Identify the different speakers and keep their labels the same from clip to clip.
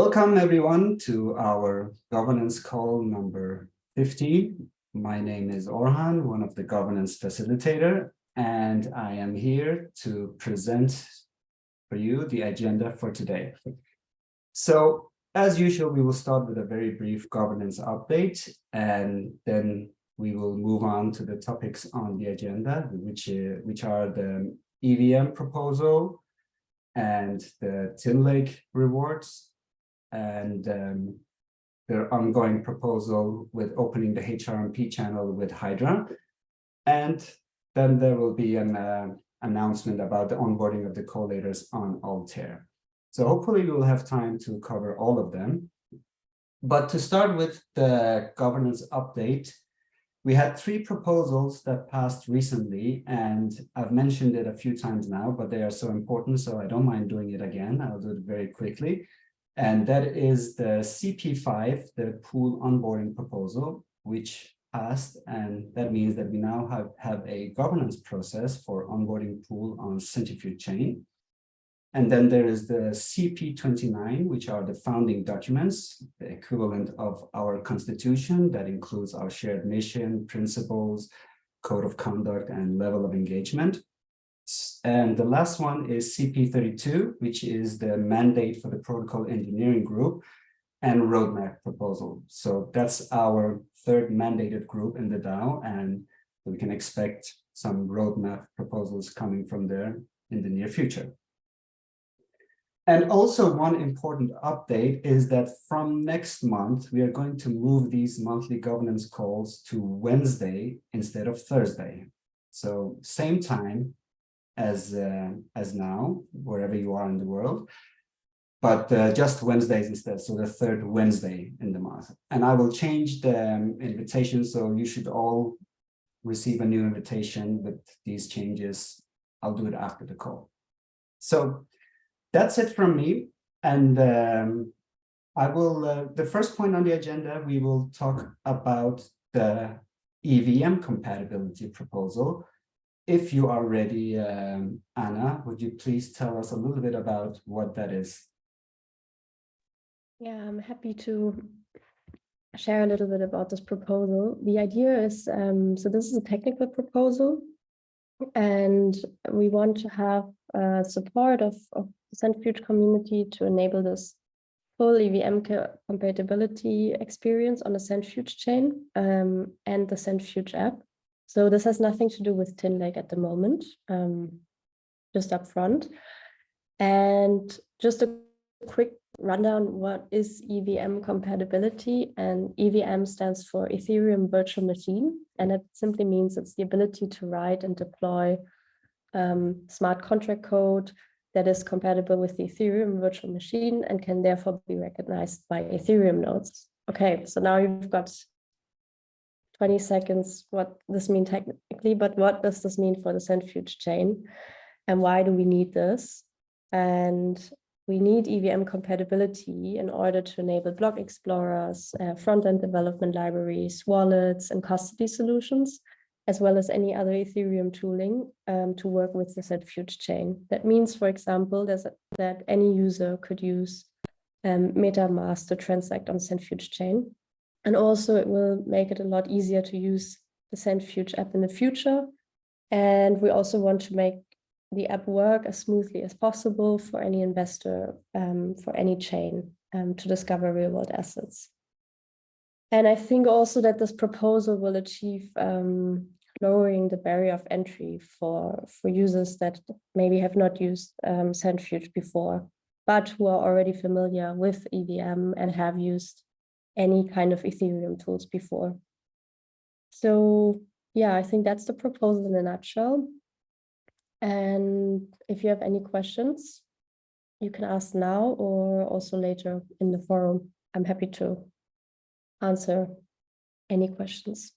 Speaker 1: Welcome everyone to our governance call number 50. My name is Orhan, one of the governance facilitator, and I am here to present for you the agenda for today. So as usual, we will start with a very brief governance update, and then we will move on to the topics on the agenda, which are the EVM proposal and the Tinlake rewards, and their ongoing proposal with opening the HRMP channel with Hydra. And then there will be an announcement about the onboarding of the collators on Altair. So hopefully we will have time to cover all of them. But to start with the governance update, we had 3 proposals that passed recently, and I've mentioned it a few times now, but they are so important, so I don't mind doing it again. I'll do it very quickly. And that is the CP5, the pool onboarding proposal, which passed. And that means that we now have a governance process for onboarding pool on Centrifuge chain. And then there is the CP29, which are the founding documents, the equivalent of our constitution that includes our shared mission, principles, code of conduct, and level of engagement. And the last one is CP32, which is the mandate for the protocol engineering group and roadmap proposal. So that's our 3rd mandated group in the DAO, and we can expect some roadmap proposals coming from there in the near future. And also one important update is that from next month, we are going to move these monthly governance calls to Wednesday instead of Thursday. So same time as now, wherever you are in the world, but just Wednesdays instead, so the 3rd Wednesday in the month. And I will change the invitation, so you should all receive a new invitation with these changes. I'll do it after the call. So that's it from me, and I will, the first point on the agenda, we will talk about the EVM compatibility proposal. If you are ready, Anna, would you please tell us a little bit about what that is?
Speaker 2: Yeah, I'm happy to share a little bit about this proposal. The idea is, so this is a technical proposal, and we want to have support of the Centrifuge community to enable this full EVM compatibility experience on the Centrifuge chain and the Centrifuge app. So this has nothing to do with Tinlake at the moment, just up front. And just a quick rundown, what is EVM compatibility? And EVM stands for Ethereum Virtual Machine, and it simply means it's the ability to write and deploy smart contract code that is compatible with the Ethereum virtual machine and can therefore be recognized by Ethereum nodes. Okay, so now you've got 20 seconds what this means technically, but what does this mean for the Centrifuge chain? And why do we need this? And we need EVM compatibility in order to enable block explorers, front-end development libraries, wallets, and custody solutions, as well as any other Ethereum tooling to work with the Centrifuge chain. That means, for example, that any user could use MetaMask to transact on Centrifuge chain. And also it will make it a lot easier to use the Centrifuge app in the future. And we also want to make the app work as smoothly as possible for any investor, for any chain to discover real world assets. And I think also that this proposal will achieve lowering the barrier of entry for users that maybe have not used Centrifuge before, but who are already familiar with EVM and have used any kind of Ethereum tools before. So yeah, I think that's the proposal in a nutshell. And if you have any questions, you can ask now or also later in the forum. I'm happy to answer any questions.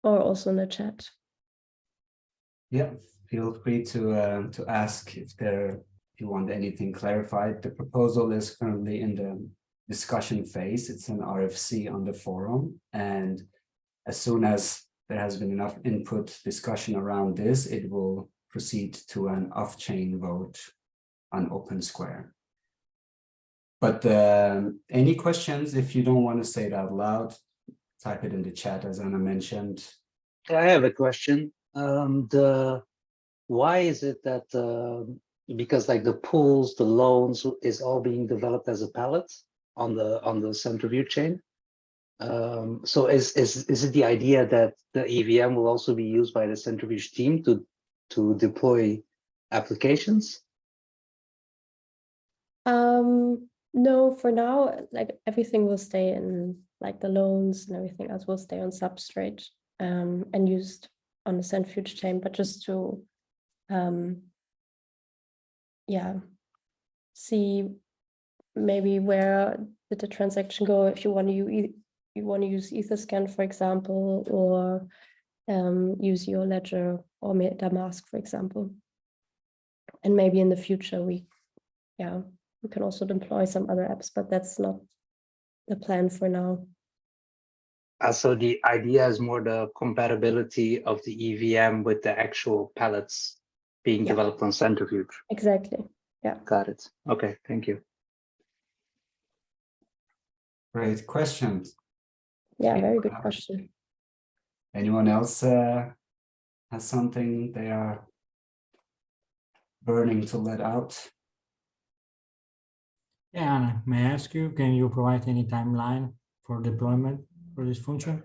Speaker 2: Or also in the chat.
Speaker 1: Yeah, feel free to ask if you want anything clarified. The proposal is currently in the discussion phase. It's an RFC on the forum, and as soon as there has been enough input discussion around this, it will proceed to an off-chain vote on Open Square. But any questions? If you don't want to say it out loud, type it in the chat, as Anna mentioned.
Speaker 3: I have a question. Why is it that because like the pools, the loans is all being developed as a pallet on the Centrifuge chain? So is it the idea that the EVM will also be used by the Centrifuge team to deploy applications?
Speaker 2: No, for now, like everything will stay in, like the loans and everything else will stay on Substrate and used on the Centrifuge chain, but just to yeah, see maybe where did the transaction go if you want to use Etherscan, for example, or use your ledger or MetaMask, for example. And maybe in the future we can also deploy some other apps, but that's not the plan for now.
Speaker 3: So the idea is more the compatibility of the EVM with the actual pallets being developed on Centrifuge.
Speaker 2: Exactly. Yeah.
Speaker 3: Got it. Okay, thank you.
Speaker 1: Great questions.
Speaker 2: Yeah, very good question.
Speaker 1: Anyone else has something they are burning to let out?
Speaker 4: Yeah, Anna, may I ask you, can you provide any timeline for deployment for this function?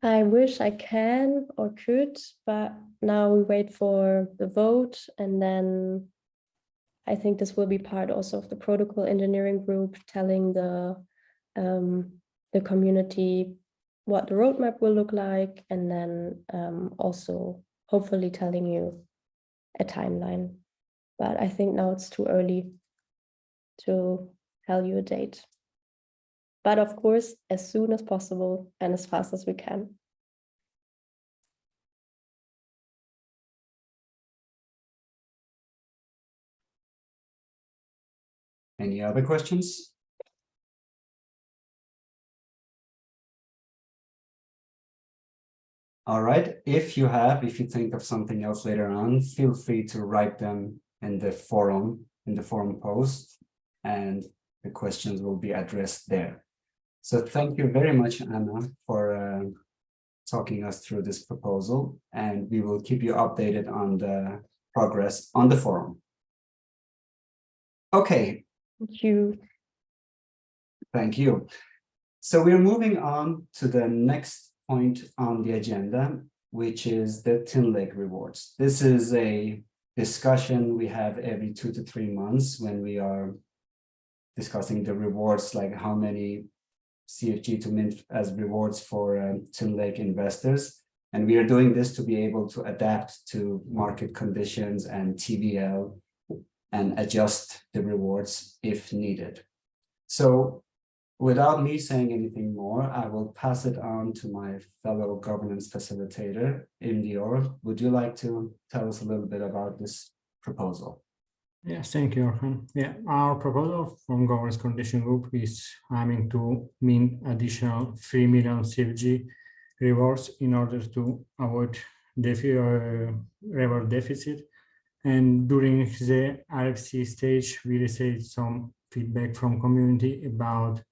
Speaker 2: I wish I can or could, but now we wait for the vote, and then I think this will be part also of the protocol engineering group telling the community what the roadmap will look like, and then also hopefully telling you a timeline. But I think now it's too early to tell you a date. But of course, as soon as possible and as fast as we can.
Speaker 1: Any other questions? All right, if you think of something else later on, feel free to write them in the forum post, and the questions will be addressed there. So thank you very much, Anna, for talking us through this proposal, and we will keep you updated on the progress on the forum. Okay.
Speaker 2: Thank you.
Speaker 1: Thank you. So we're moving on to the next point on the agenda, which is the Tinlake rewards. This is a discussion we have every 2 to 3 months when we are discussing the rewards, like how many CFG to mint as rewards for Tinlake investors. And we are doing this to be able to adapt to market conditions and TVL and adjust the rewards if needed. So without me saying anything more, I will pass it on to my fellow governance facilitator, Imdior. Would you like to tell us a little bit about this proposal?
Speaker 4: Yes, thank you, Orhan. Yeah, our proposal from Governance Condition Group is aiming to mint additional 3 million CFG rewards in order to avoid reward deficit. And during the RFC stage, we received some feedback from community about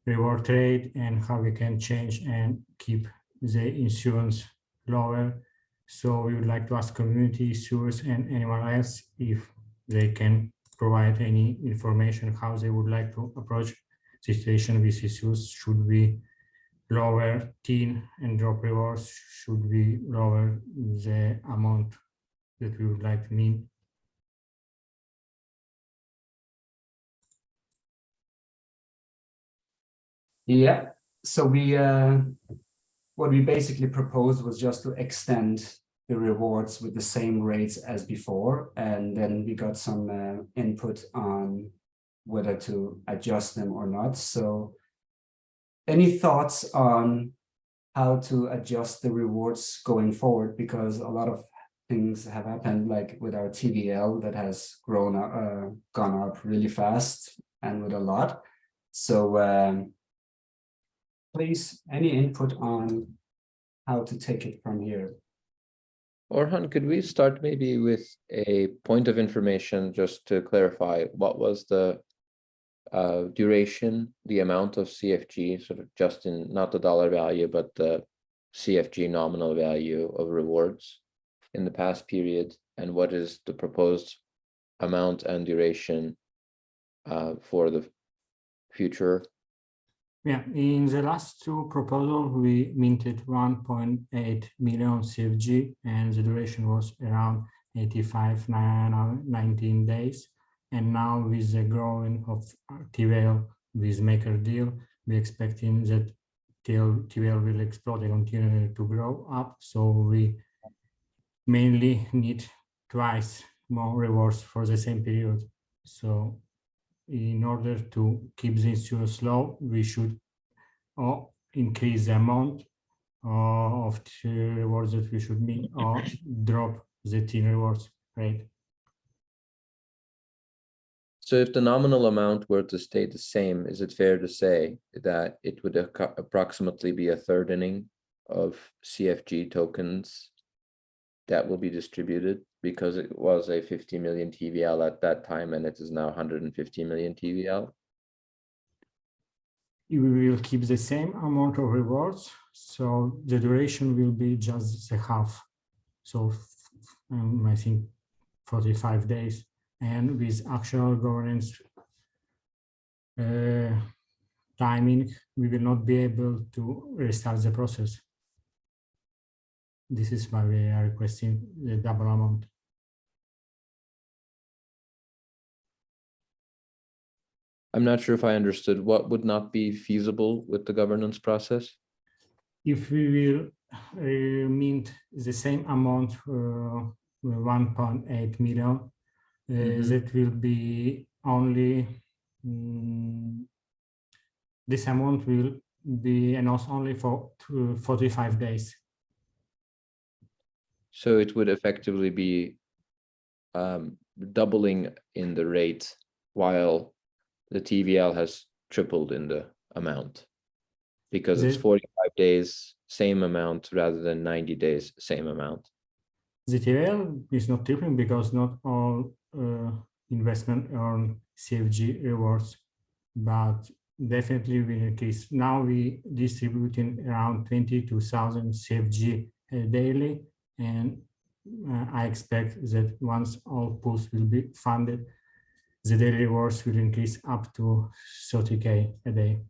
Speaker 4: reward rate and how we can change and keep the issuance lower. So we would like to ask community issuers and anyone else if they can provide any information how they would like to approach situation with issues. Should we lower TIN and drop rewards? Should we lower the amount that we would like to mint?
Speaker 1: Yeah, so what we basically proposed was just to extend the rewards with the same rates as before, and then we got some input on whether to adjust them or not. So any thoughts on how to adjust the rewards going forward? Because a lot of things have happened, like with our TVL that has gone up really fast and with a lot. So please, any input on how to take it from here?
Speaker 5: Orhan, could we start maybe with a point of information just to clarify what was the duration, the amount of CFG, sort of just in not the dollar value, but the CFG nominal value of rewards in the past period, and what is the proposed amount and duration for the future?
Speaker 4: Yeah, in the last two proposals, we minted 1.8 million CFG, and the duration was around 19 days. And now with the growing of TVL with Maker deal, we're expecting that TVL will explode and continue to grow up. So we mainly need twice more rewards for the same period. So in order to keep this slow, we should increase the amount of rewards that we should meet, or drop the TIN rewards rate.
Speaker 5: So if the nominal amount were to stay the same, is it fair to say that it would approximately be a third inning of CFG tokens that will be distributed, because it was a 50 million TVL at that time and it is now 150 million TVL?
Speaker 4: We will keep the same amount of rewards, so the duration will be just the half. So I think 45 days, and with actual governance timing, we will not be able to restart the process. This is why we are requesting the double amount.
Speaker 5: I'm not sure if I understood. What would not be feasible with the governance process?
Speaker 4: If we will mint the same amount, 1.8 million, that will be only, this amount will be announced only for 45 days.
Speaker 5: So it would effectively be doubling in the rate while the TVL has tripled in the amount, because it's 45 days, same amount, rather than 90 days, same amount.
Speaker 4: The TVL is not tripling because not all investment earn CFG rewards, but definitely will increase. Now we distributing around 22,000 CFG daily, and I expect that once all pools will be funded, the daily rewards will increase up to 30K a day.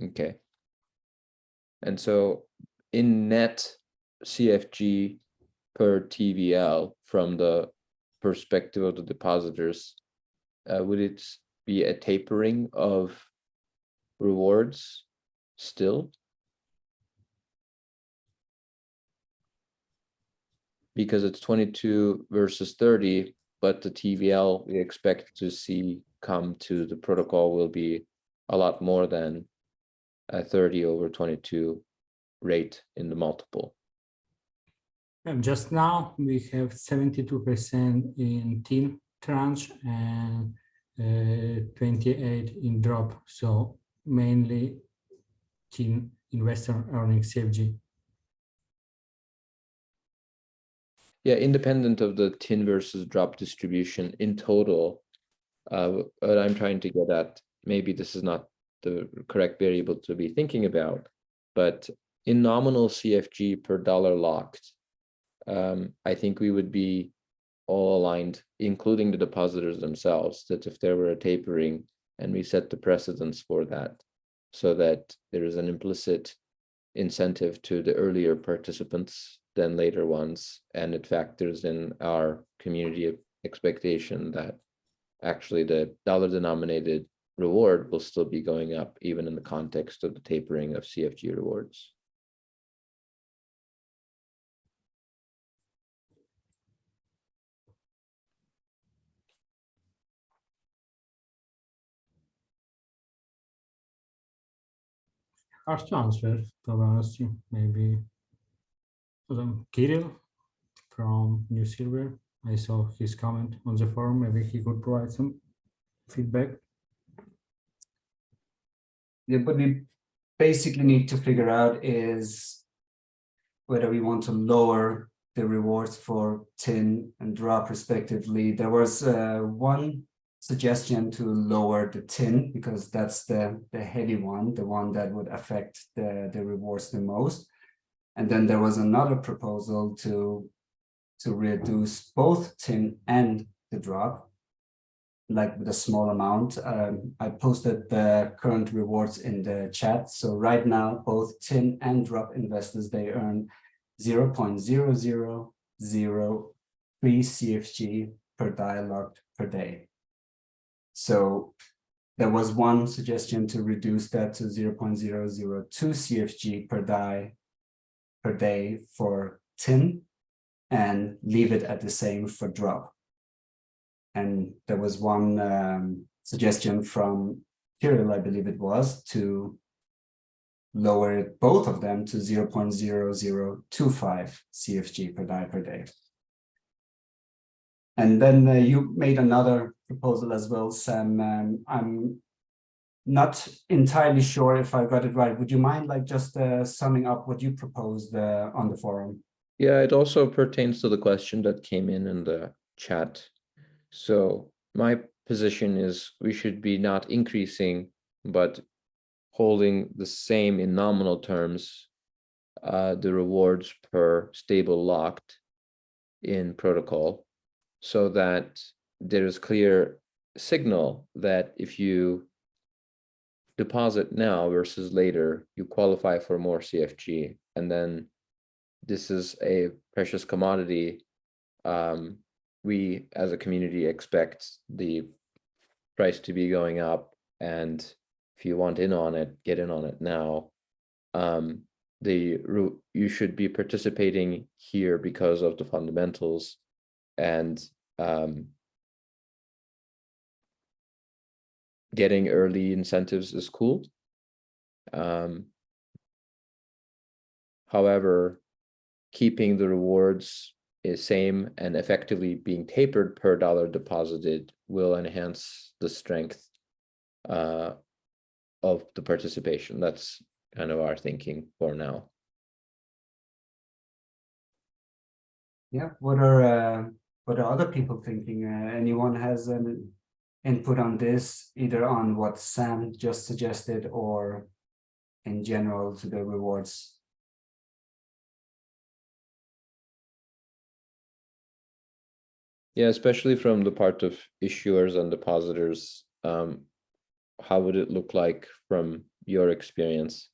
Speaker 5: Okay. And so in net CFG per TVL, from the perspective of the depositors, would it be a tapering of rewards still? Because it's 22 versus 30, but the TVL we expect to see come to the protocol will be a lot more than a 30 over 22 rate in the multiple.
Speaker 4: And just now we have 72% in TIN tranche and 28 in drop. So mainly TIN investor earning CFG.
Speaker 5: Yeah, independent of the TIN versus drop distribution in total, what I'm trying to get at, maybe this is not the correct variable to be thinking about, but in nominal CFG per dollar locked, I think we would be all aligned, including the depositors themselves, that if there were a tapering and we set the precedence for that, so that there is an implicit incentive to the earlier participants than later ones, and it factors in our community expectation that actually the dollar denominated reward will still be going up even in the context of the tapering of CFG rewards.
Speaker 4: Hard to answer, to be honest. Maybe Kirill from New Silver, I saw his comment on the forum. Maybe he could provide some feedback.
Speaker 1: Yeah, what we basically need to figure out is whether we want to lower the rewards for tin and drop respectively. There was one suggestion to lower the tin because that's the heavy one, the one that would affect the rewards the most. And then there was another proposal to reduce both tin and the drop, like with a small amount. I posted the current rewards in the chat. So right now, both tin and drop investors, they earn 0.0003 CFG per dialogue per day. So there was one suggestion to reduce that to 0.002 CFG per day for tin and leave it at the same for drop. And there was one suggestion from Kirill, I believe it was, to lower both of them to 0.0025 CFG per die per day. And then you made another proposal as well, Sam. I'm not entirely sure if I got it right. Would you mind like just summing up what you proposed on the forum?
Speaker 5: Yeah, it also pertains to the question that came in the chat. So my position is we should be not increasing, but holding the same in nominal terms, the rewards per stable locked in protocol, so that there is clear signal that if you deposit now versus later, you qualify for more CFG, and then this is a precious commodity. We as a community expect the price to be going up, and if you want in on it, get in on it now. You should be participating here because of the fundamentals, and getting early incentives is cool. However, keeping the rewards is same and effectively being tapered per dollar deposited will enhance the strength of the participation. That's kind of our thinking for now.
Speaker 1: Yeah, what are other people thinking? Anyone has an input on this, either on what Sam just suggested or in general to the rewards?
Speaker 5: Yeah, especially from the part of issuers and depositors, how would it look like from your experience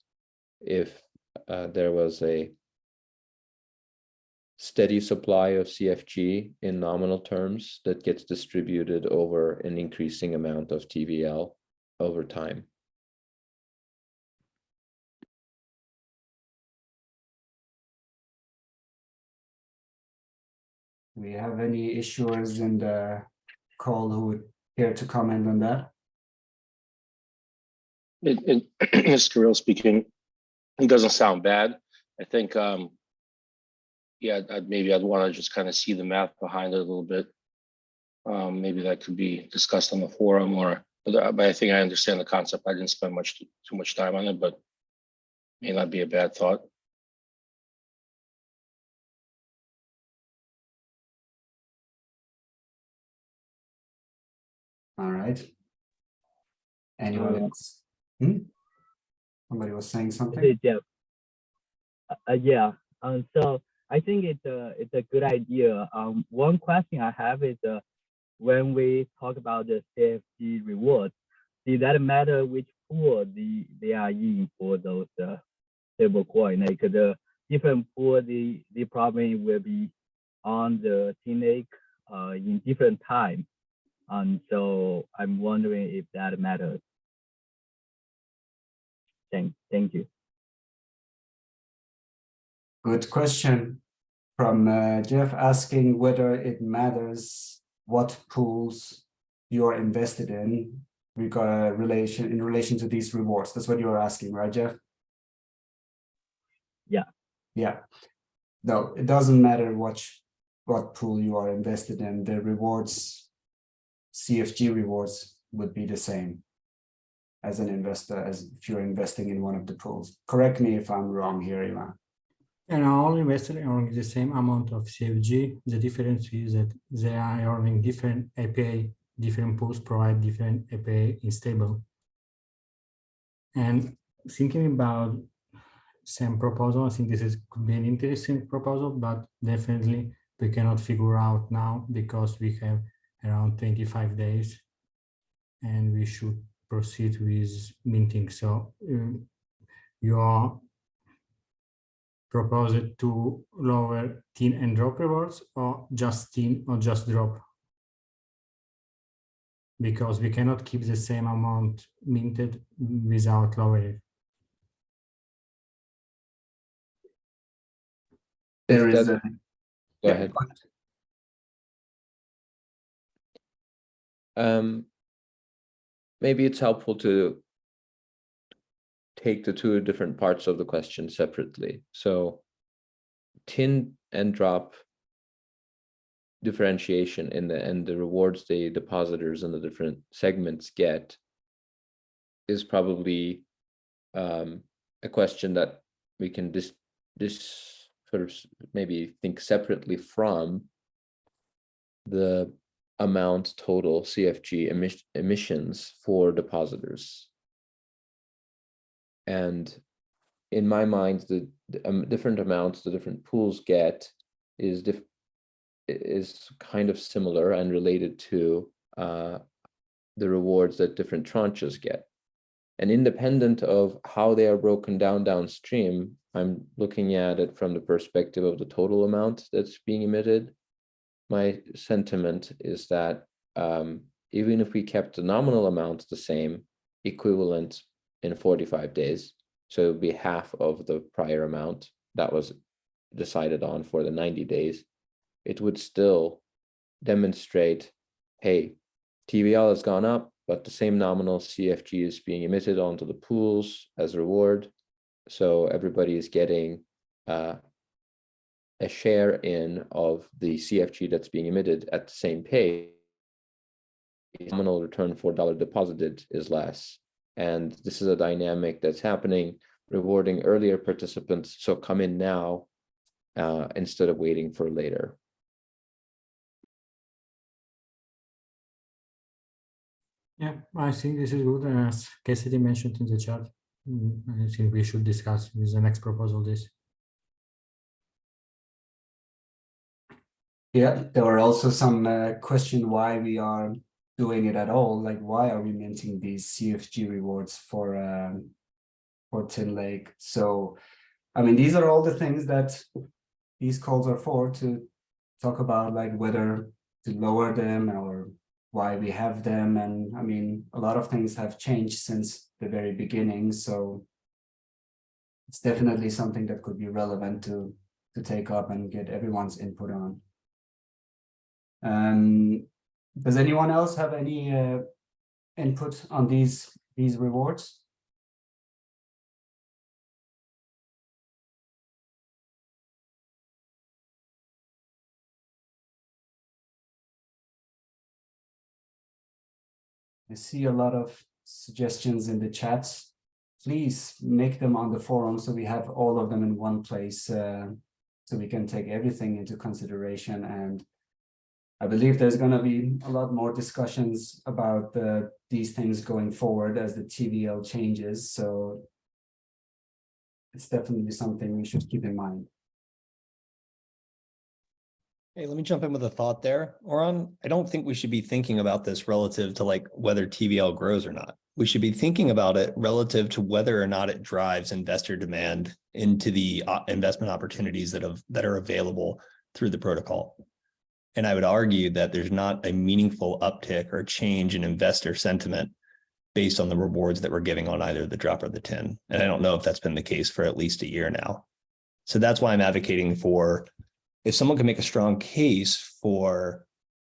Speaker 5: if there was a steady supply of CFG in nominal terms that gets distributed over an increasing amount of TVL over time?
Speaker 1: Do we have any issuers in the call who would care to comment on that?
Speaker 6: It's Kirill speaking. It doesn't sound bad. I think, yeah, maybe I'd want to just kind of see the math behind it a little bit. Maybe that could be discussed on the forum, but I think I understand the concept. I didn't spend too much time on it, but may not be a bad thought.
Speaker 1: All right. Anyone else? Somebody was saying something?
Speaker 7: Hey, Jeff. Yeah. So I think it's a good idea. One question I have is when we talk about the CFG rewards, does that matter which pool they are in for those stable coin? Like the different pool, the problem will be on the Tinlake in different time. And so I'm wondering if that matters. Thank you.
Speaker 1: Good question from Jeff, asking whether it matters what pools you are invested in in relation to these rewards. That's what you are asking, right, Jeff?
Speaker 7: Yeah.
Speaker 1: Yeah. No, it doesn't matter what pool you are invested in. The rewards, CFG rewards, would be the same as an investor, as if you're investing in one of the pools. Correct me if I'm wrong here, Ivan.
Speaker 4: And all investors are earning the same amount of CFG. The difference is that they are earning different API, different pools provide different API in stable. And thinking about same proposal, I think could be an interesting proposal, but definitely we cannot figure out now because we have around 25 days and we should proceed with minting. So your propose it to lower tin and drop rewards or just tin or just drop? Because we cannot keep the same amount minted without lowering.
Speaker 1: There
Speaker 5: If
Speaker 1: is
Speaker 5: that-
Speaker 1: a.
Speaker 5: Go
Speaker 1: Yeah,
Speaker 5: ahead. Maybe it's helpful to take the two different parts of the question separately. So tin and drop differentiation in the rewards the depositors and the different segments get is probably a question that we can sort of maybe think separately from the amount total CFG emissions for depositors. And in my mind, the different amounts the different pools get is kind of similar and related to the rewards that different tranches get. And independent of how they are broken down downstream, I'm looking at it from the perspective of the total amount that's being emitted. My sentiment is that even if we kept the nominal amount the same, equivalent in 45 days, so it would be half of the prior amount that was decided on for the 90 days, it would still demonstrate, hey, TVL has gone up, but the same nominal CFG is being emitted onto the pools as reward. So everybody is getting a share in of the CFG that's being emitted at the same pace. Nominal return for dollar deposited is less. And this is a dynamic that's happening, rewarding earlier participants. So come in now instead of waiting for later.
Speaker 4: Yeah, I think this is good. As Cassidy mentioned in the chat, I think we should discuss with the next proposal this.
Speaker 1: Yeah, there were also some question why we are doing it at all. Like, why are we minting these CFG rewards for Tinlake? So, I mean, these are all the things that these calls are for, to talk about, like whether to lower them or why we have them. And I mean, a lot of things have changed since the very beginning. So it's definitely something that could be relevant to take up and get everyone's input on. Does anyone else have any input on these rewards? I see a lot of suggestions in the chats. Please make them on the forum so we have all of them in one place, so we can take everything into consideration. And I believe there's going to be a lot more discussions about these things going forward as the TVL changes. So it's definitely something we should keep in mind.
Speaker 8: Hey, let me jump in with a thought there, Oran. I don't think we should be thinking about this relative to like whether TVL grows or not. We should be thinking about it relative to whether or not it drives investor demand into the investment opportunities that are available through the protocol. And I would argue that there's not a meaningful uptick or change in investor sentiment based on the rewards that we're giving on either the drop or the tin. And I don't know if that's been the case for at least a year now. So that's why I'm advocating for, if someone can make a strong case for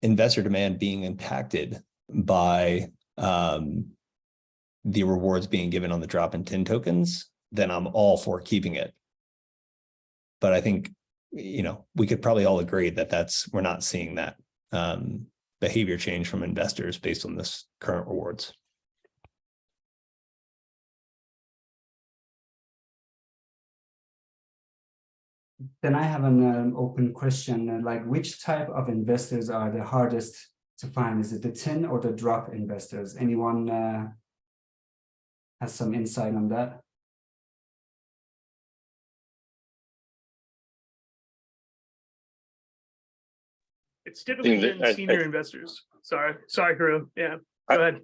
Speaker 8: investor demand being impacted by the rewards being given on the drop in tin tokens, then I'm all for keeping it. But I think, you know, we could probably all agree that we're not seeing that behavior change from investors based on this current rewards.
Speaker 1: then I have an open question, like which type of investors are the hardest to find? Is it the tin or the drop investors? Anyone has some insight on that?
Speaker 9: It's typically
Speaker 6: that
Speaker 9: been senior investors. Sorry, Karu. Yeah, go ahead.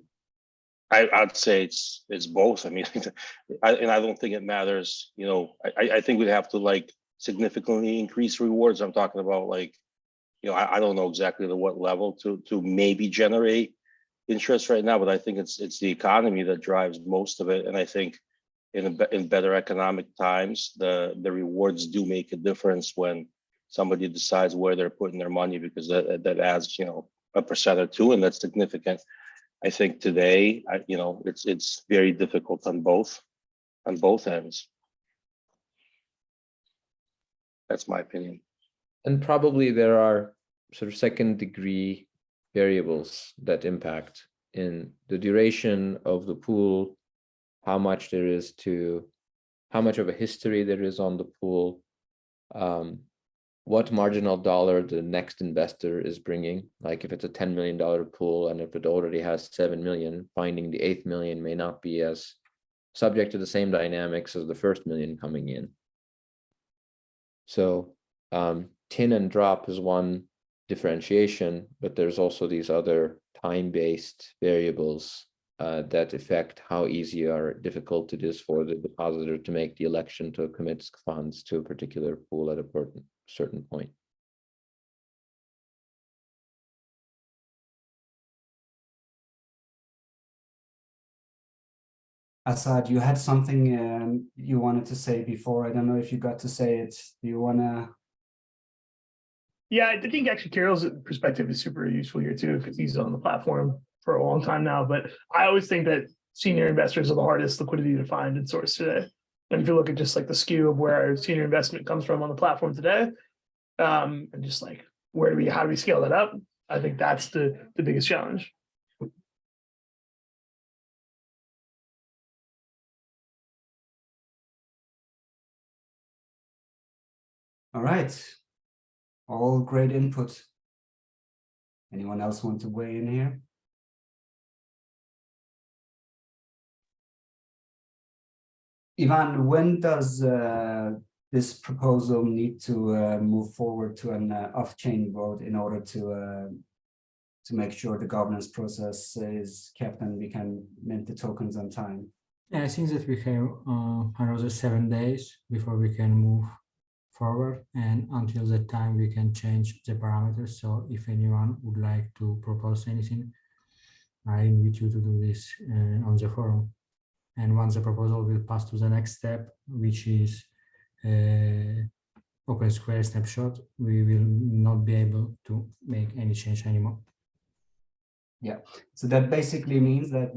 Speaker 6: I'd say it's both. I mean, and I don't think it matters. You know, I think we'd have to like significantly increase rewards. I'm talking about like, you know, I don't know exactly to what level to maybe generate interest right now, but I think it's the economy that drives most of it. And I think in better economic times, the rewards do make a difference when somebody decides where they're putting their money, because that adds, you know, a percent or two, and that's significant. I think today, you know, it's very difficult on both ends. That's my opinion.
Speaker 5: And probably there are sort of second degree variables that impact in the duration of the pool, how much there is to, how much of a history there is on the pool, what marginal dollar the next investor is bringing. Like if it's a $10 million pool and if it already has 7 million, finding the 8th million may not be as subject to the same dynamics as the first million coming in. So tin and drop is one differentiation, but there's also these other time-based variables that affect how easy or difficult it is for the depositor to make the election to commit funds to a particular pool at a certain point.
Speaker 1: Asad, you had something you wanted to say before. I don't know if you got to say it. Do you want to?
Speaker 9: Yeah, I think actually Carol's perspective is super useful here too, because he's on the platform for a long time now. But I always think that senior investors are the hardest liquidity to find and source today. And if you look at just like the skew of where our senior investment comes from on the platform today, and just like how do we scale that up? I think that's the biggest challenge.
Speaker 1: All right. All great input. Anyone else want to weigh in here? Ivan, when does this proposal need to move forward to an off-chain vote in order to make sure the governance process is kept and we can mint the tokens on time?
Speaker 4: Yeah, I think that we have another 7 days before we can move forward, and until that time we can change the parameters. So if anyone would like to propose anything, I invite you to do this on the forum. And once the proposal will pass to the next step, which is open square snapshot, we will not be able to make any change anymore.
Speaker 1: Yeah, so that basically means that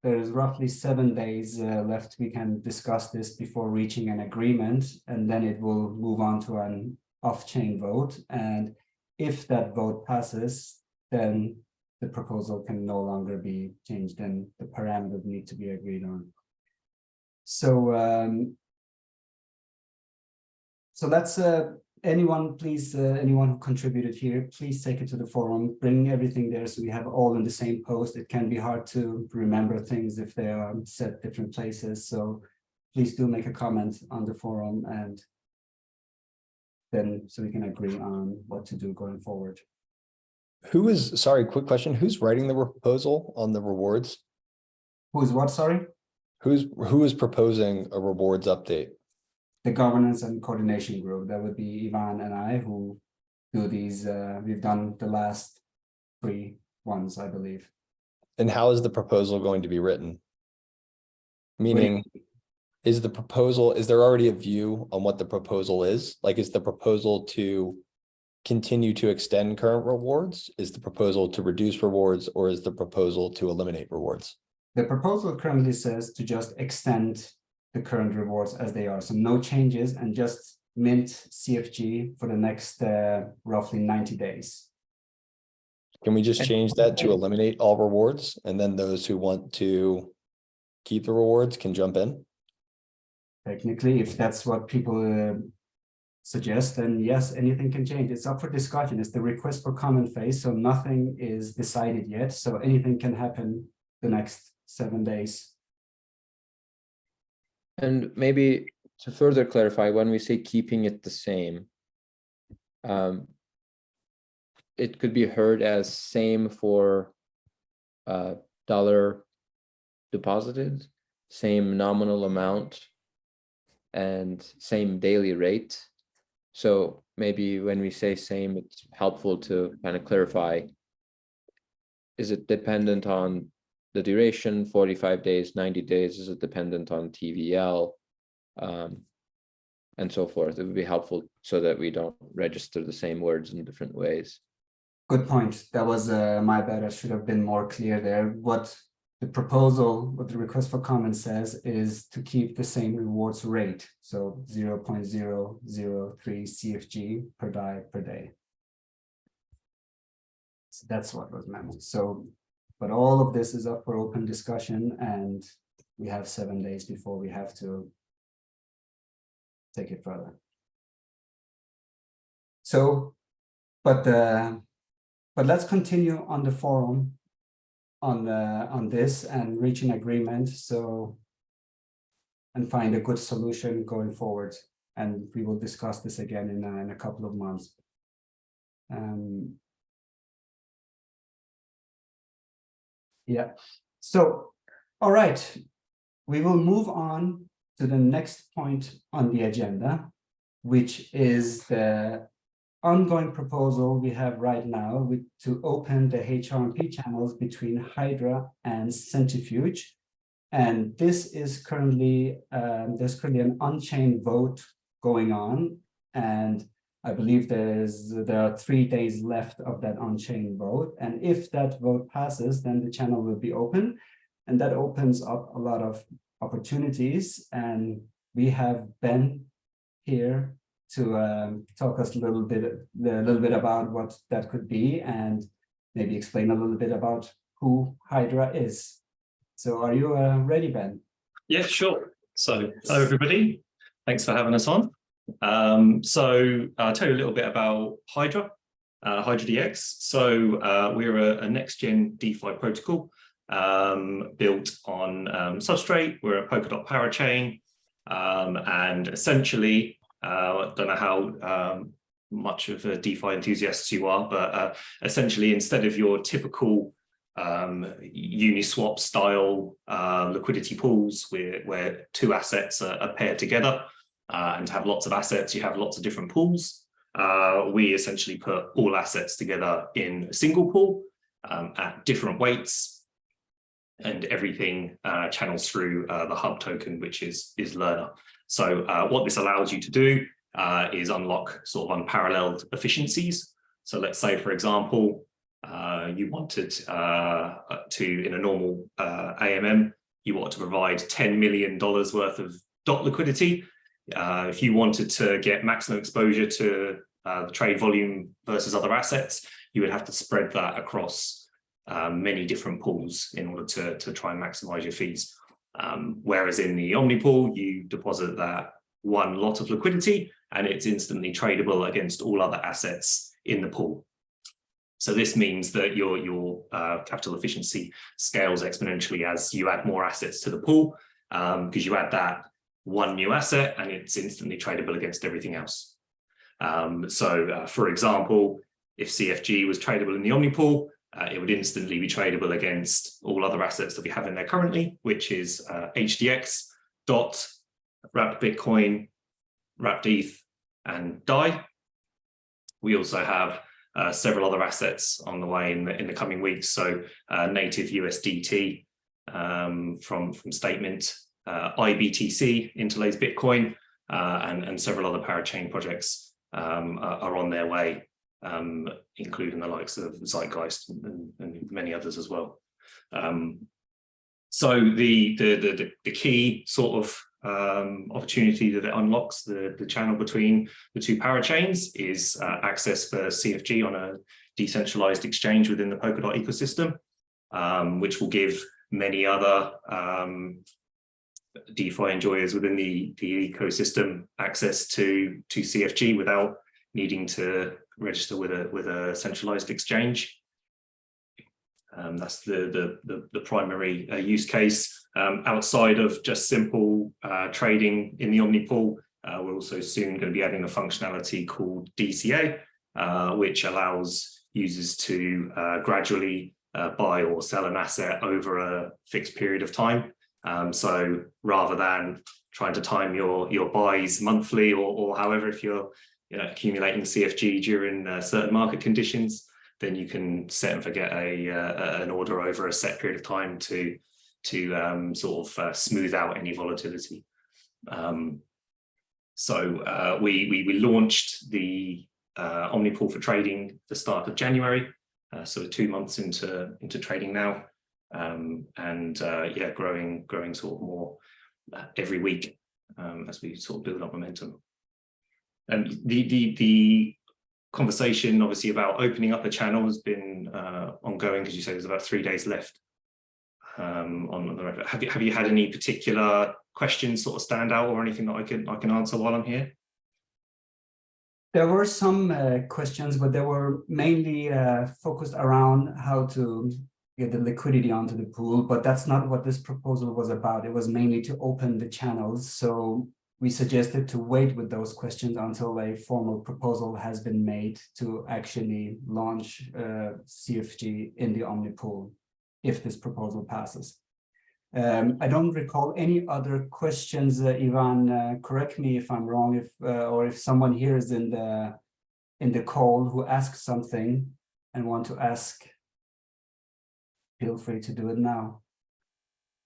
Speaker 1: there's roughly 7 days left. We can discuss this before reaching an agreement, and then it will move on to an off-chain vote. And if that vote passes, then the proposal can no longer be changed, and the parameters need to be agreed on. So, so that's anyone, please, anyone who contributed here, please take it to the forum, bring everything there so we have all in the same post. It can be hard to remember things if they are set different places. So please do make a comment on the forum, and then so we can agree on what to do going forward.
Speaker 8: Sorry, quick question. Who's writing the proposal on the rewards?
Speaker 1: Who is what, sorry?
Speaker 8: Who is proposing a rewards update?
Speaker 1: The governance and coordination group. That would be Ivan and I who do these. We've done the last 3 ones, I believe.
Speaker 8: And how is the proposal going to be written? Meaning, is there already a view on what the proposal is? Like, is the proposal to continue to extend current rewards? Is the proposal to reduce rewards, or is the proposal to eliminate rewards?
Speaker 1: The proposal currently says to just extend the current rewards as they are. So no changes, and just mint CFG for the next roughly 90 days.
Speaker 8: Can we just change that to eliminate all rewards, and then those who want to keep the rewards can jump in?
Speaker 1: Technically, if that's what people suggest, then yes, anything can change. It's up for discussion. It's the request for comment phase, so nothing is decided yet. So anything can happen the next 7 days.
Speaker 5: And maybe to further clarify, when we say keeping it the same, it could be heard as same for dollar deposited, same nominal amount, and same daily rate. So maybe when we say same, it's helpful to kind of clarify, is it dependent on the duration, 45 days, 90 days? Is it dependent on TVL? And so forth. It would be helpful so that we don't register the same words in different ways.
Speaker 1: Good point. That was my bad. I should have been more clear there. What the proposal, what the request for comment says is to keep the same rewards rate. So 0.003 CFG per DAI per day. So that's what was meant. So, but all of this is up for open discussion, and we have 7 days before we have to take it further. So, but let's continue on the forum on this and reach an agreement. So, and find a good solution going forward. And we will discuss this again in a couple of months. Yeah. So, all right, we will move on to the next point on the agenda, which is the ongoing proposal we have right now to open the HRMP channels between Hydra and Centrifuge. And this is currently, there's currently an on-chain vote going on. And I believe there are 3 days left of that on-chain vote. And if that vote passes, then the channel will be open. And that opens up a lot of opportunities. And we have Ben here to talk us a little bit about what that could be, and maybe explain a little bit about who Hydra is. So are you ready, Ben?
Speaker 10: Yeah, sure. So hello, everybody. Thanks for having us on. So I'll tell you a little bit about Hydra, HydraDX. So we're a next-gen DeFi protocol built on Substrate. We're a Polkadot parachain, and essentially, I don't know how much of a DeFi enthusiast you are, but essentially, instead of your typical Uniswap style liquidity pools where 2 assets are paired together, and to have lots of assets, you have lots of different pools. We essentially put all assets together in a single pool at different weights, and everything channels through the hub token, which is learner. So what this allows you to do is unlock sort of unparalleled efficiencies. So let's say, for example, you wanted in a normal AMM, you want to provide $10 million worth of dot liquidity. If you wanted to get maximum exposure to the trade volume versus other assets, you would have to spread that across many different pools in order to try and maximize your fees. Whereas in the Omni pool, you deposit that one lot of liquidity and it's instantly tradable against all other assets in the pool. So this means that your capital efficiency scales exponentially as you add more assets to the pool, because you add that one new asset and it's instantly tradable against everything else. For example, if CFG was tradable in the Omni pool, it would instantly be tradable against all other assets that we have in there currently, which is HDX, DOT, Wrapped Bitcoin, Wrapped ETH, and DAI. We also have several other assets on the way in the coming weeks. So native USDT from Statement, IBTC, Interlace Bitcoin, and several other parachain projects are on their way, including the likes of Zeitgeist and many others as well. So the key sort of opportunity that it unlocks the channel between the 2 parachains is access for CFG on a decentralized exchange within the Polkadot ecosystem, which will give many other DeFi enjoyers within the ecosystem access to CFG without needing to register with a centralized exchange. That's the primary use case. Outside of just simple trading in the Omnipool, we're also soon going to be adding a functionality called DCA, which allows users to gradually buy or sell an asset over a fixed period of time. So rather than trying to time your buys monthly or however, if you're accumulating CFG during certain market conditions, then you can set and forget an order over a set period of time to sort of smooth out any volatility. So we launched the Omnipool for trading the start of January, so 2 months into trading now, and yeah, growing sort of more every week as we sort of build up momentum. And the conversation obviously about opening up a channel has been ongoing, because you say there's about 3 days left on the record. Have you had any particular questions sort of stand out or anything that I can answer while I'm here?
Speaker 1: There were some questions, but they were mainly focused around how to get the liquidity onto the pool, but that's not what this proposal was about. It was mainly to open the channels. So we suggested to wait with those questions until a formal proposal has been made to actually launch CFG in the Omnipool, if this proposal passes. I don't recall any other questions, Ivan. Correct me if I'm wrong, or if someone here is in the call who asks something and want to ask, feel free to do it now.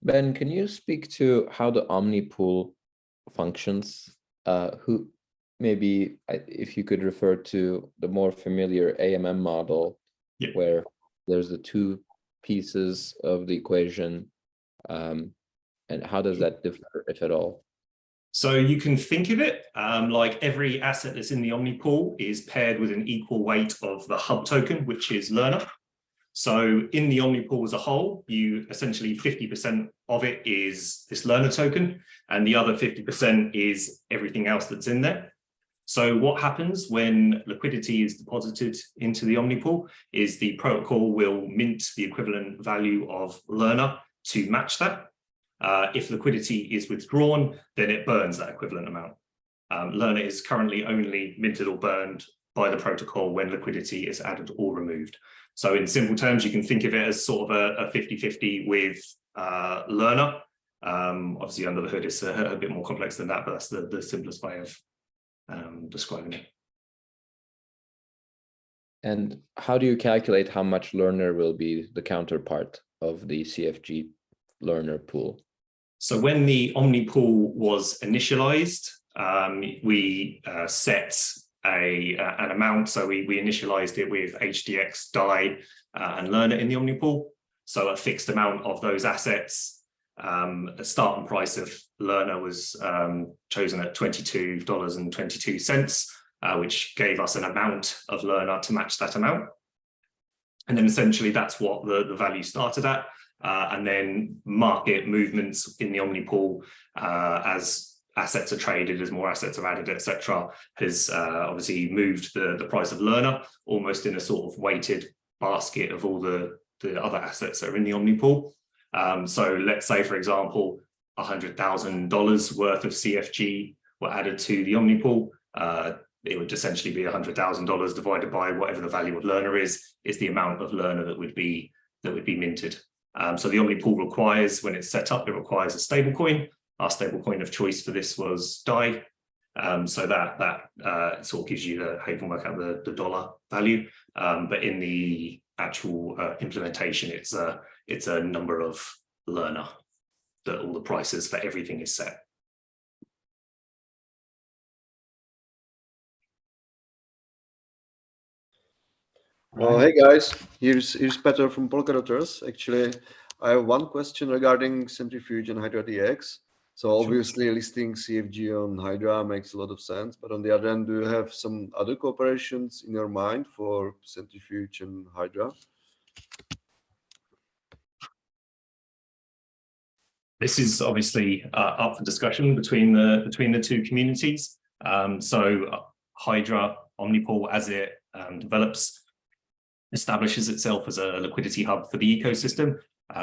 Speaker 5: Ben, can you speak to how the Omnipool functions? Who maybe if you could refer to the more familiar AMM model,
Speaker 10: yep,
Speaker 5: where there's the two pieces of the equation, and how does that differ, if at all?
Speaker 10: So you can think of it like every asset that's in the Omnipool is paired with an equal weight of the hub token, which is learner. So in the Omnipool as a whole, you essentially 50% of it is this learner token, and the other 50% is everything else that's in there. So what happens when liquidity is deposited into the Omnipool is the protocol will mint the equivalent value of learner to match that. If liquidity is withdrawn, then it burns that equivalent amount. Learner is currently only minted or burned by the protocol when liquidity is added or removed. So in simple terms, you can think of it as sort of a 50-50 with learner. Obviously under the hood, it's a bit more complex than that, but that's the simplest way of describing it.
Speaker 5: And how do you calculate how much learner will be the counterpart of the CFG learner pool?
Speaker 10: So when the Omnipool was initialized, we set an amount. So we initialized it with HDX, DAI, and learner in the Omnipool. So a fixed amount of those assets. The starting price of learner was chosen at $22.22, which gave us an amount of learner to match that amount. And then essentially that's what the value started at. And then market movements in the Omnipool as assets are traded, as more assets are added, etc., has obviously moved the price of learner almost in a sort of weighted basket of all the other assets that are in the Omnipool. So let's say, for example, $100,000 worth of CFG were added to the Omnipool. It would essentially be $100,000 divided by whatever the value of learner is the amount of learner that would be minted. So the Omnipool requires, when it's set up, it requires a stablecoin. Our stablecoin of choice for this was DAI. So that sort of gives you how you can work out the dollar value. But in the actual implementation, it's a number of learner that all the prices for everything is set.
Speaker 11: Hey guys, here's Peter from Polkadoters. Actually, I have one question regarding Centrifuge and HydraDX. So obviously listing CFG on Hydra makes a lot of sense, but on the other hand, do you have some other cooperations in your mind for Centrifuge and Hydra?
Speaker 10: This is obviously up for discussion between the two communities. So Hydra Omnipool, as it develops, establishes itself as a liquidity hub for the ecosystem.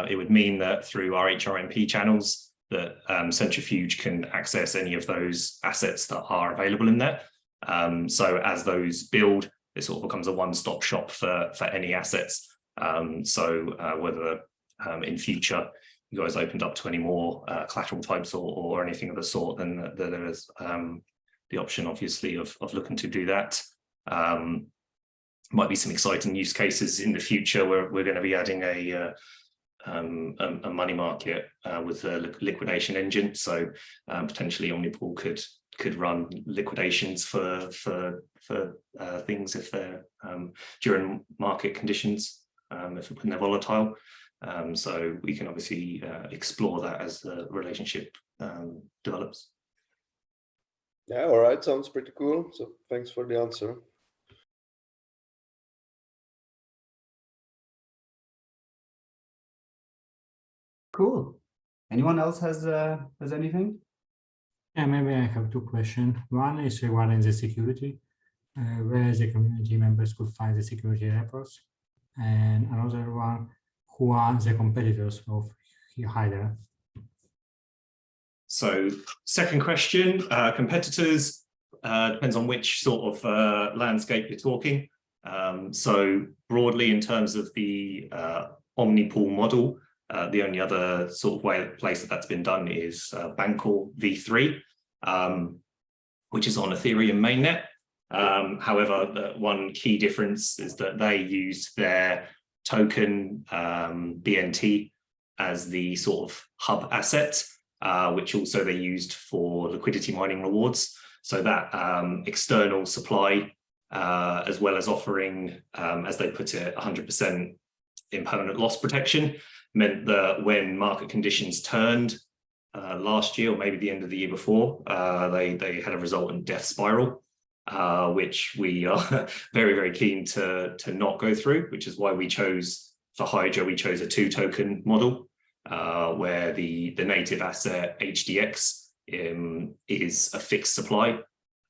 Speaker 10: It would mean that through our HRMP channels that Centrifuge can access any of those assets that are available in there. So as those build, it sort of becomes a one-stop shop for any assets. So whether in future you guys opened up to any more collateral types or anything of the sort, then there is the option, obviously, of looking to do that. Might be some exciting use cases in the future where we're going to be adding a money market with a liquidation engine. So potentially Omnipool could run liquidations for things if they're during market conditions, when they're volatile. So we can obviously explore that as the relationship develops.
Speaker 11: Yeah, all right, sounds pretty cool. So thanks for the answer.
Speaker 1: Cool. Anyone else has anything?
Speaker 4: Yeah, maybe I have two questions. One is regarding the security, where the community members could find the security reports, and another one, who are the competitors of Hydra?
Speaker 10: So second question, competitors, depends on which sort of landscape you're talking. So broadly, in terms of the Omnipool model, the only other sort of place that's been done is Bankless v3, which is on Ethereum mainnet. However, the one key difference is that they use their token BNT as the sort of hub asset, which also they used for liquidity mining rewards. So that external supply, as well as offering, as they put it, 100% impermanent loss protection, meant that when market conditions turned last year, or maybe the end of the year before, they had a resultant death spiral, which we are very, very keen to not go through, which is why we chose, for Hydra, we chose a 2-token model, where the native asset HDX is a fixed supply.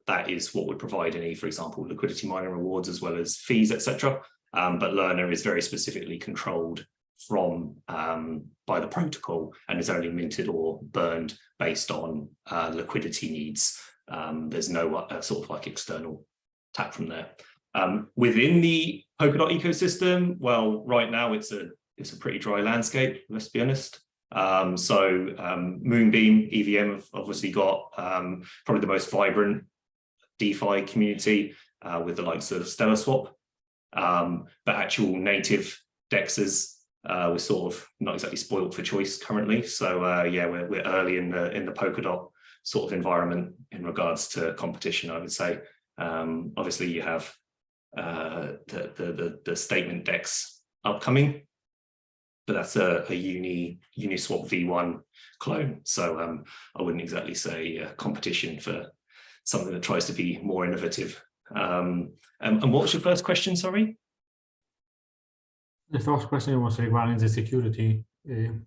Speaker 10: That is what would provide any, for example, liquidity mining rewards as well as fees, etc. But Lerner is very specifically controlled from by the protocol and is only minted or burned based on liquidity needs. There's no sort of like external tap from there. Within the Polkadot ecosystem, well, right now it's a pretty dry landscape, let's be honest. So Moonbeam, EVM have obviously got probably the most vibrant DeFi community with the likes of StellarSwap, but actual native DEXs, we're sort of not exactly spoiled for choice currently. So yeah, we're early in the Polkadot sort of environment in regards to competition, I would say. Obviously, you have the statement DEX upcoming, but that's a Uniswap v1 clone. So I wouldn't exactly say competition for something that tries to be more innovative. And what was your first question, sorry?
Speaker 4: The first question was regarding the security,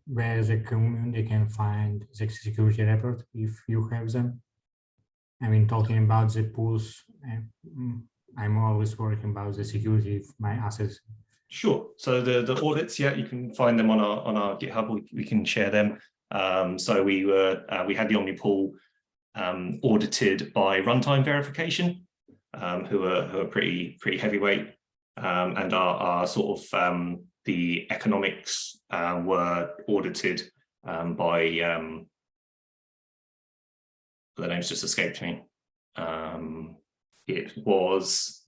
Speaker 4: where the community can find the security report if you have them. I mean, talking about the pools, I'm always working about the security of my assets.
Speaker 10: Sure. So the audits, yeah, you can find them on our GitHub. We can share them. So we had the Omnipool audited by Runtime Verification, who are pretty heavyweight, and our sort of the economics were audited by the name's just escaped me. It was,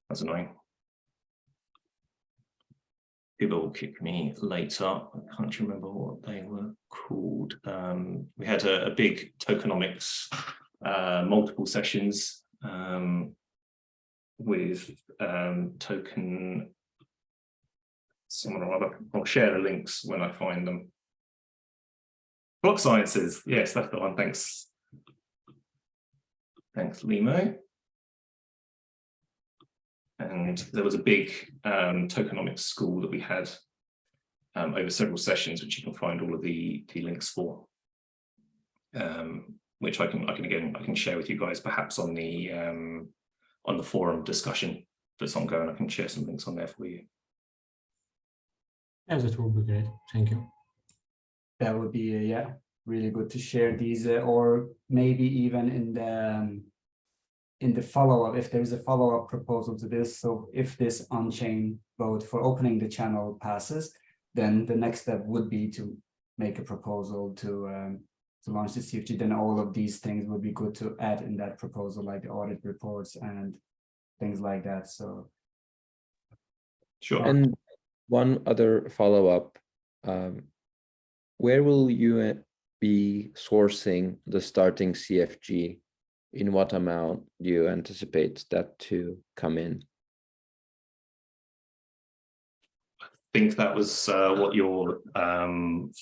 Speaker 10: that's annoying. People will kick me later. I can't remember what they were called. We had a big tokenomics, multiple sessions with token someone or other. I'll share the links when I find them. Block Sciences, yes, that's the one. Thanks. Thanks, Limo. And there was a big tokenomics school that we had over several sessions, which you can find all of the links for, which I can share with you guys perhaps on the forum discussion that's ongoing. I can share some links on there for you.
Speaker 4: Yes, it will be great. Thank you.
Speaker 1: That would be yeah, really good to share these, or maybe even in the follow-up, if there is a follow-up proposal to this. So if this on-chain vote for opening the channel passes, then the next step would be to make a proposal to launch the CFG. Then all of these things would be good to add in that proposal, like the audit reports and things like that. So
Speaker 10: sure.
Speaker 5: And one other follow-up, where will you be sourcing the starting CFG? In what amount do you anticipate that to come in?
Speaker 10: I think that was what your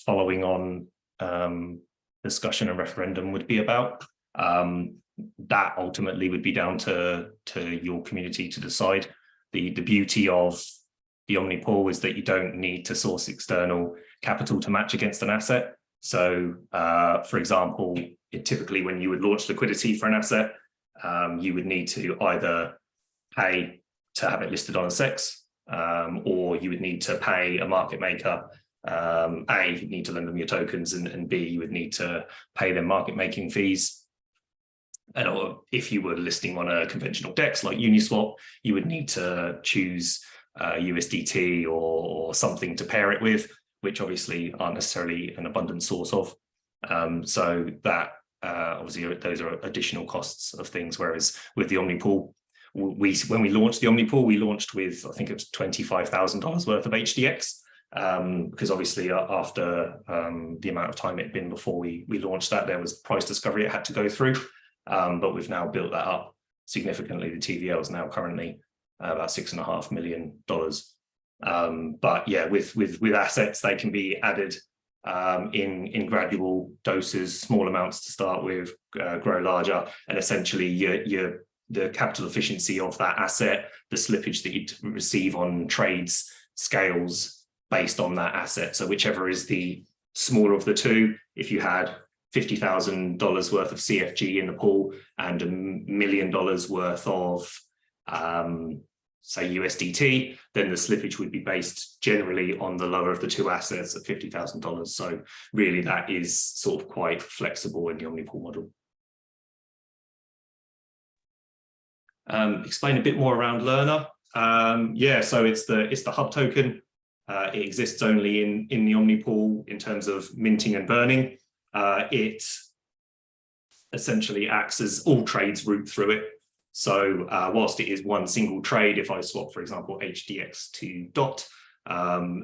Speaker 10: following on discussion and referendum would be about. That ultimately would be down to your community to decide. The beauty of the Omnipool is that you don't need to source external capital to match against an asset. So, for example, typically when you would launch liquidity for an asset, you would need to either pay to have it listed on a SEX, or you would need to pay a market maker. A, you'd need to lend them your tokens, and B, you would need to pay them market making fees. And or if you were listing on a conventional DEX like Uniswap, you would need to choose USDT or something to pair it with, which obviously aren't necessarily an abundant source of. So that obviously those are additional costs of things. Whereas with the Omnipool, when we launched the Omnipool, we launched with, I think it was $25,000 worth of HDX, because obviously after the amount of time it had been before we launched that, there was price discovery it had to go through. But we've now built that up significantly. The TVL is now currently about $6.5 million. But yeah, with assets, they can be added in gradual doses, small amounts to start with, grow larger, and essentially the capital efficiency of that asset, the slippage that you'd receive on trades scales based on that asset. So whichever is the smaller of the two, if you had $50,000 worth of CFG in the pool and $1 million worth of say USDT, then the slippage would be based generally on the lower of the two assets at $50,000. So really that is sort of quite flexible in the Omnipool model. Explain a bit more around Learner. Yeah, so it's the hub token. It exists only in the Omnipool in terms of minting and burning. It essentially acts as all trades route through it. So whilst it is one single trade, if I swap, for example, HDX to DOT,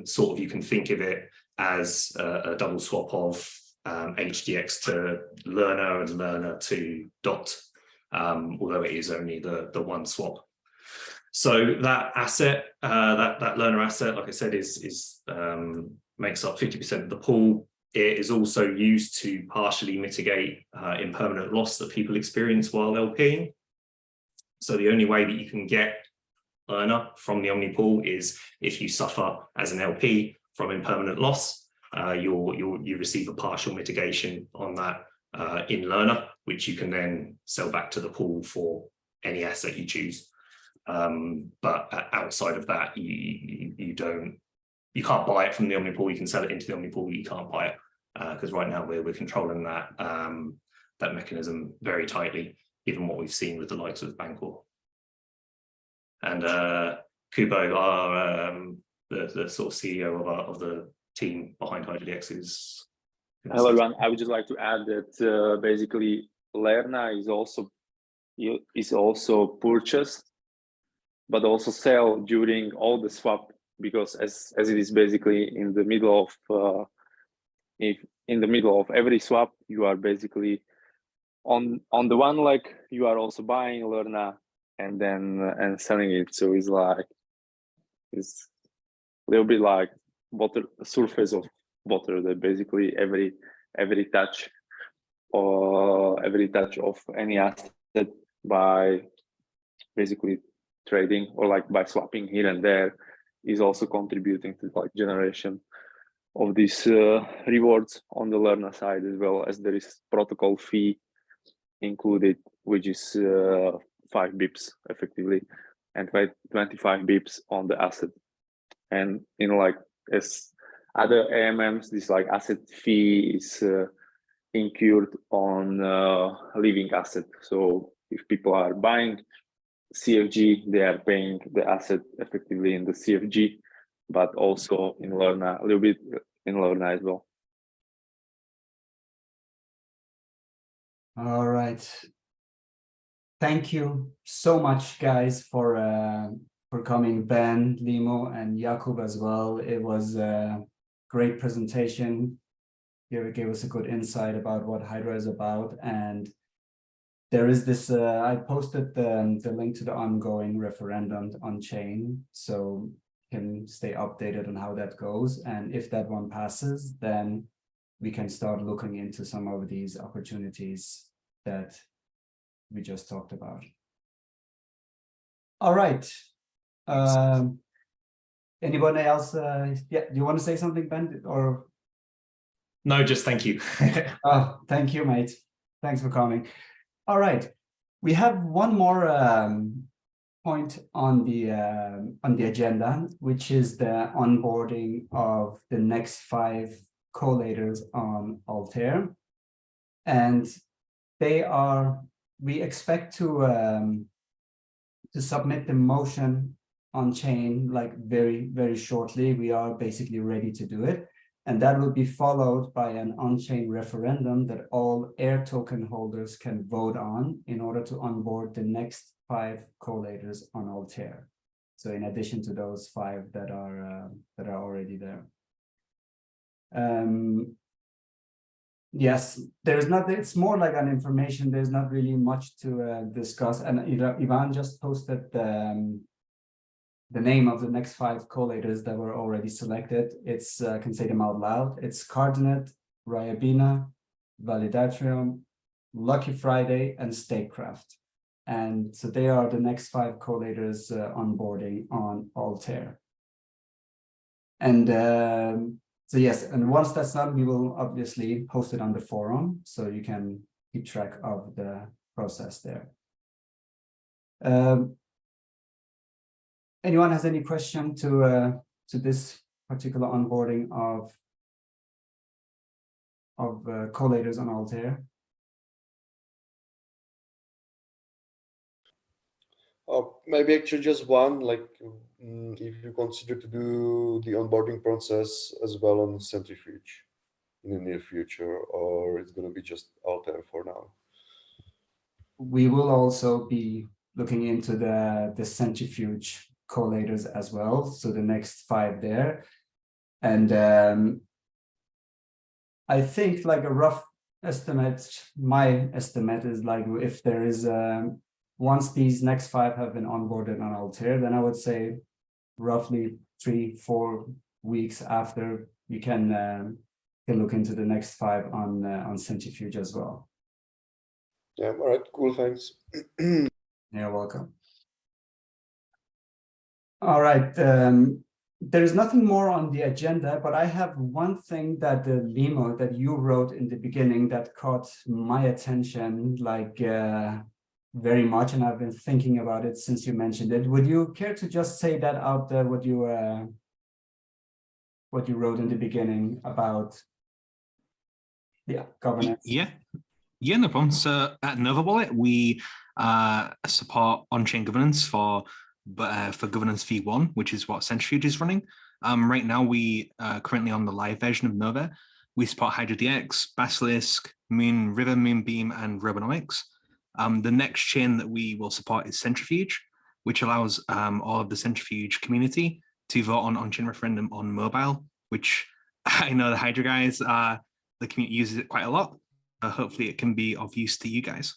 Speaker 10: sort of you can think of it as a double swap of HDX to Learner and Learner to DOT, although it is only the one swap. So that asset, that Learner asset, like I said, is makes up 50% of the pool. It is also used to partially mitigate impermanent loss that people experience while LPing. So the only way that you can get Learner from the Omnipool is if you suffer as an LP from impermanent loss, you receive a partial mitigation on that in Learner, which you can then sell back to the pool for any asset you choose. But outside of that, you can't buy it from the Omnipool. You can sell it into the Omnipool, you can't buy it because right now we're controlling that that mechanism very tightly, given what we've seen with the likes of Bancor. And Kubo, the sort of CEO of the team behind HydraDX is.
Speaker 12: Hello everyone. I would just like to add that basically Lerna is also purchased, but also sell during all the swap, because as it is basically in the middle of every swap, you are basically on the one leg, you are also buying Lerna and selling it. So it's a little bit like water, surface of water, that basically every touch of any asset by basically trading or like by swapping here and there is also contributing to like generation of these rewards on the learner side, as well as there is protocol fee included, which is 5 bips effectively, and 25 bips on the asset. And like as other AMMs, this like asset fee is incurred on living asset. So if people are buying CFG, they are paying the asset effectively in the CFG, but also in Lerna, a little bit in Lerna as well.
Speaker 1: All right. Thank you so much, guys, for coming, Ben, Limo, and Jakub as well. It was a great presentation. You gave us a good insight about what Hydra is about. And there is this, I posted the link to the ongoing referendum on chain, so you can stay updated on how that goes. And if that one passes, then we can start looking into some of these opportunities that we just talked about. All right. Anyone else? Yeah, do you want to say something, Ben? Or
Speaker 10: no, just thank you.
Speaker 1: oh, thank you, mate. Thanks for coming. All right, we have one more point on the agenda, which is the onboarding of the next 5 collators on Altair, and we expect to submit the motion on chain like very shortly. We are basically ready to do it, and that will be followed by an on-chain referendum that all air token holders can vote on in order to onboard the next 5 collators on Altair. So in addition to those 5 that are already there. Yes, there's not, it's more like an information, there's not really much to discuss. And Ivan just posted the name of the next 5 collators that were already selected. It's, I can say them out loud. It's Cardinate, Ryabina, Validatrium, Lucky Friday, and Statecraft. And so they are the next 5 collators onboarding on Altair. And so yes, and once that's done, we will obviously post it on the forum, so you can keep track of the process there. Anyone has any question to this particular onboarding of collators on Altair?
Speaker 11: Maybe actually just one, like if you consider to do the onboarding process as well on Centrifuge in the near future, or it's going to be just Altair for now?
Speaker 1: We will also be looking into the Centrifuge collators as well, so the next 5 there. And I think like a rough estimate, my estimate is like if there is once these next 5 have been onboarded on Altair, then I would say roughly 3-4 weeks after you can look into the next 5 on Centrifuge as well.
Speaker 11: Yeah, all right, cool, thanks.
Speaker 1: You're welcome. All right, there is nothing more on the agenda, but I have one thing that Limo, that you wrote in the beginning that caught my attention, like very much, and I've been thinking about it since you mentioned it. Would you care to just say that out there, what you wrote in the beginning about governance?
Speaker 13: Yeah, no problem. So at Nova Wallet, we support on-chain governance for governance v1, which is what Centrifuge is running. Right now, we currently on the live version of Nova. We support HydraDX, Basilisk, River, Moonbeam, and Robonomics. The next chain that we will support is Centrifuge, which allows all of the Centrifuge community to vote on-chain referendum on mobile, which I know the Hydra guys, the community uses it quite a lot. Hopefully it can be of use to you guys.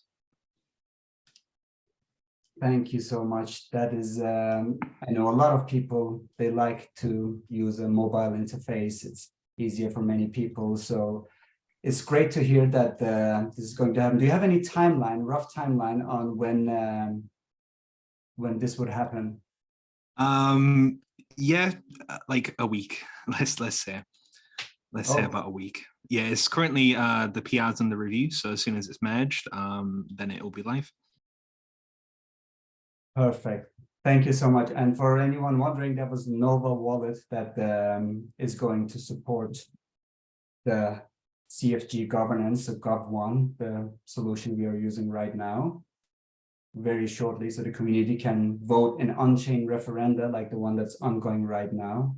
Speaker 1: Thank you so much. That is, I know a lot of people, they like to use a mobile interface. It's easier for many people. So it's great to hear that this is going to happen. Do you have any timeline, rough timeline on when this would happen?
Speaker 13: Yeah, like a week, let's say. let's say about a week. Yeah, it's currently the PR's under review. So as soon as it's merged, then it will be live.
Speaker 1: Perfect. Thank you so much. And for anyone wondering, that was Nova Wallet that is going to support the CFG governance, so Gov1, the solution we are using right now, very shortly, so the community can vote in on-chain referenda like the one that's ongoing right now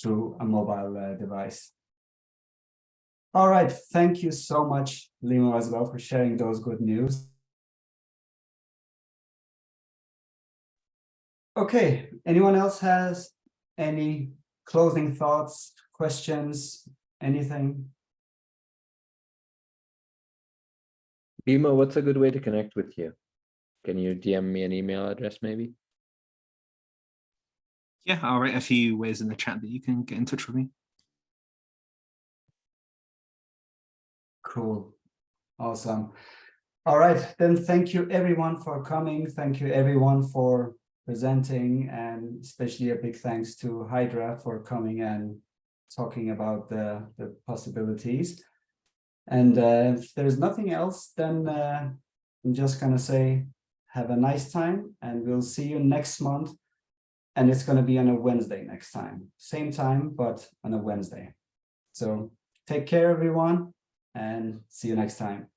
Speaker 1: through a mobile device. All right, thank you so much, Limo, as well, for sharing those good news. Okay, anyone else has any closing thoughts, questions, anything?
Speaker 5: Bimo, what's a good way to connect with you? Can you DM me an email address maybe?
Speaker 13: Yeah, I'll write a few ways in the chat that you can get in touch with me.
Speaker 1: Cool. Awesome. All right, then thank you everyone for coming. Thank you everyone for presenting, and especially a big thanks to Hydra for coming and talking about the possibilities. And if there's nothing else, then I'm just gonna say have a nice time, and we'll see you next month. And it's gonna be on a Wednesday next time. Same time, but on a Wednesday. So take care, everyone, and see you next time.